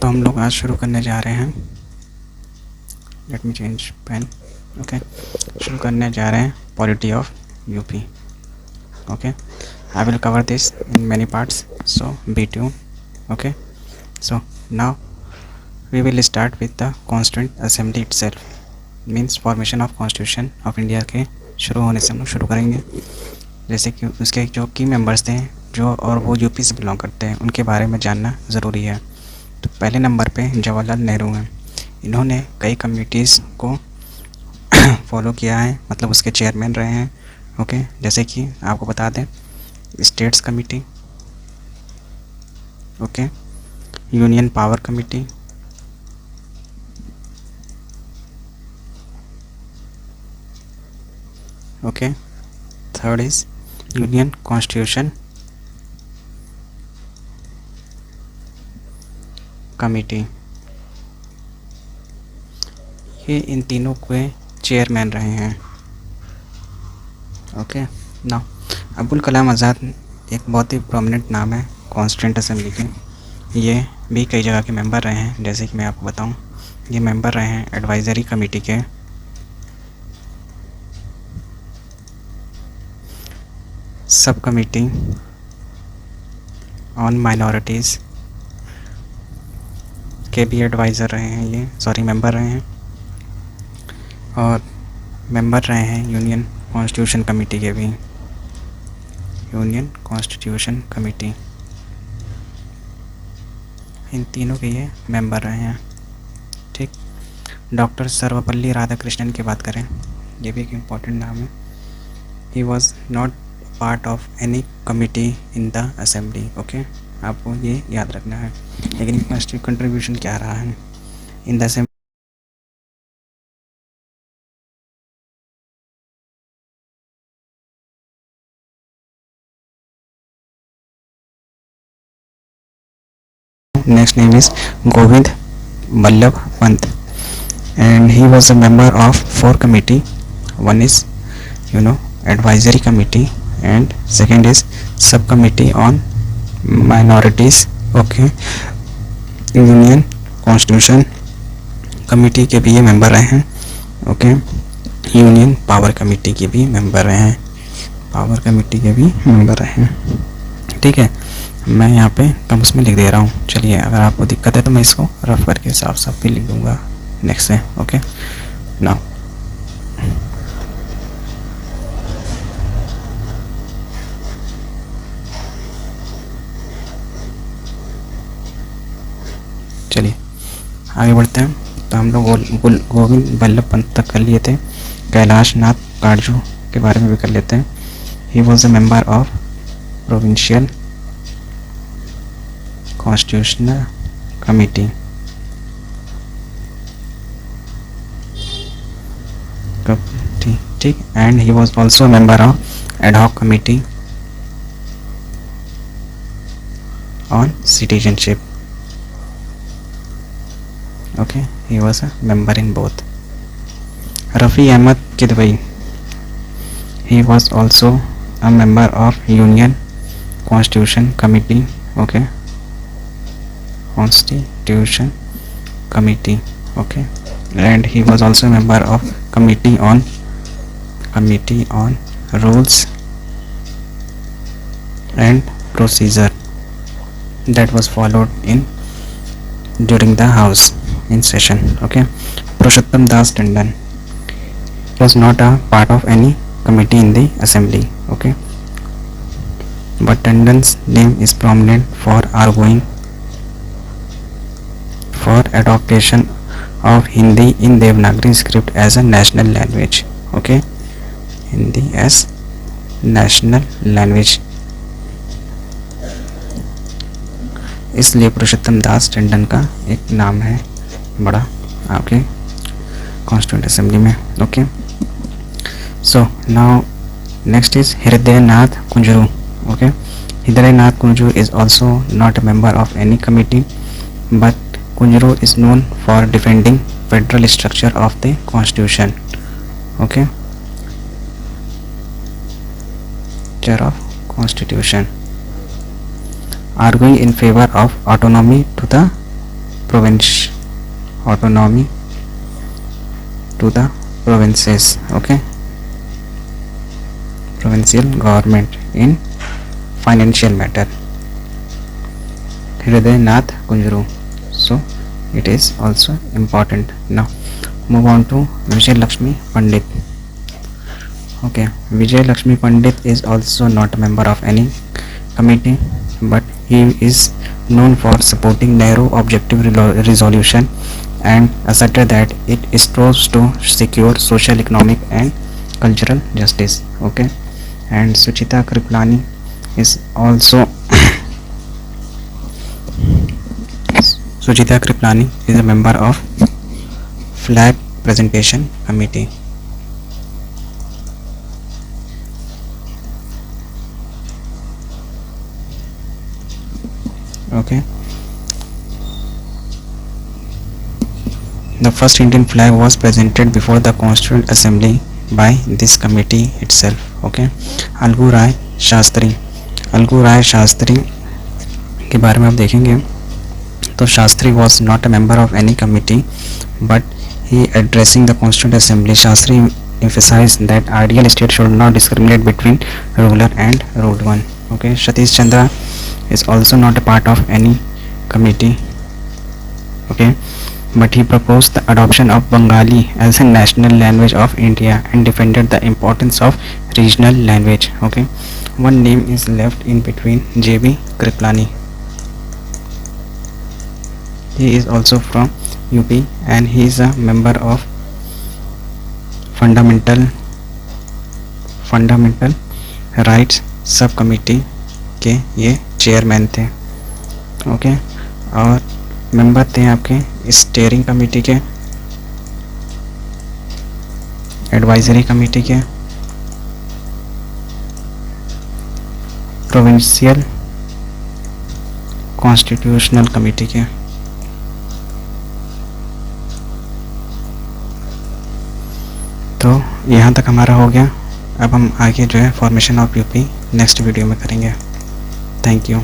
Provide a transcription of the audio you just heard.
तो हम लोग आज शुरू करने जा रहे हैं। Let me change pen. Okay, शुरू करने जा रहे हैं polity of UP. Okay, I will cover this in many parts, so be tuned. Okay, so now we will start with the constituent assembly itself, means formation of constitution of India के शुरू होने से हम लोग शुरू करेंगे। जैसे कि उसके जो की मेंबर्स थे जो और वो यूपी से बिलोंग करते हैं, उनके बारे में जानना ज़रूरी है। तो पहले नंबर पे जवाहरलाल नेहरू हैं। इन्होंने कई कम्युनिटीज़ को फॉलो किया है, मतलब उसके चेयरमैन रहे हैं। ओके, जैसे कि आपको बता दें, states committee, okay, union power committee, okay, third is union constitution committee. ये इन तीनों के चेयरमैन रहे हैं। ओके, नाउ अब्दुल कलाम आज़ाद एक बहुत ही प्रोमिनेंट नाम है कॉन्स्टिट्यूंट असेंबली के। ये भी कई जगह के मेंबर रहे हैं। जैसे कि मैं आपको बताऊं, ये मेंबर रहे हैं एडवाइजरी कमेटी के, सब कमेटी ऑन माइनॉरिटीज़ के भी एडवाइज़र रहे हैं, ये सॉरी मेंबर रहे हैं, और मेंबर रहे हैं यूनियन कॉन्स्टिट्यूशन कमेटी के भी, यूनियन कॉन्स्टिट्यूशन कमेटी। इन तीनों के ये मेंबर रहे हैं। ठीक, डॉक्टर सर्वपल्ली राधाकृष्णन की बात करें, ये भी एक इम्पॉर्टेंट नाम है। He was not part of any committee in the assembly. Okay, आपको ये याद रखना है। लेकिन इनका कंट्रीब्यूशन क्या रहा है in the assembly. Next name is Govind Ballabh Pant, and he was a member of 4 committee. One is, advisory committee, and second is subcommittee on minorities. Okay, union constitution committee के भी ये member रहे हैं। Okay, union power committee के भी member रहे हैं, power committee के भी मेंबर रहे हैं। ठीक है, मैं यहाँ पे टर्म्स में लिख दे रहा हूँ। चलिए, अगर आपको दिक्कत है तो मैं इसको रफ करके साफ साफ भी लिख दूँगा नेक्स्ट से। ओके, नाउ चलिए आगे बढ़ते हैं। तो हम लोग गोविंद बल्लभ पंत तक कर लिए थे। कैलाश नाथ काटजू के बारे में भी कर लेते हैं। He was a member of provincial constitutional committee. ठीक, and he was also member of ad hoc committee on citizenship. Okay, he was a member in both. Rafi Ahmad Kidwai, he was also a member of Union Constitution Committee. Okay, Constitution Committee. Okay, and he was also a member of Committee on Rules and Procedure that was followed in during the House in session. Okay, Purushottam Das Tandon was not a part of any committee in the assembly. Okay, but Tandon's name is prominent for arguing for adoption of Hindi in Devanagari script as a national language. Okay, Hindi as national language, इसलिए पुरुषोत्तम दास टंडन का एक नाम है बड़ा आपके constituent assembly में। Okay, so now next is Hriday Nath Kunzru. Okay, Hriday Nath Kunzru is also not a member of any committee, but Kunzru is known for defending federal structure of the constitution. Okay, structure of constitution, arguing in favor of autonomy to the province autonomy to the provinces. Okay, provincial government in financial matter. Hridayanand Kunjru, so it is also important. Now move on to Vijay Lakshmi Pandit. Okay, Vijay Lakshmi Pandit is also not a member of any committee, but he is known for supporting narrow objective resolution and asserted that it strives to secure social, economic and cultural justice. Okay, and Suchita Kriplani is also Suchita Kriplani is a member of Flag Presentation Committee. Okay, the first Indian flag was presented before the Constituent Assembly by this committee itself. Okay, Algu Rai Shastri के बारे में आप देखेंगे तो Shastri was not a member of any committee, but he addressing the Constituent Assembly, Shastri emphasized that ideal state should not discriminate between ruler and ruled one. Okay, Satish Chandra is also not a part of any committee. Okay, but he proposed the adoption of Bengali as a national language of India and defended the importance of regional language. Okay, one name is left in between, J.B. Kriplani. He is also from UP and he is a member of fundamental rights सब committee के ये chairman थे. Okay, और member थे आपके steering committee के, advisory committee के, provincial constitutional committee के. तो यहाँ तक हमारा हो गया. अब हम आगे जो है formation of UP next video में करेंगे. Thank you.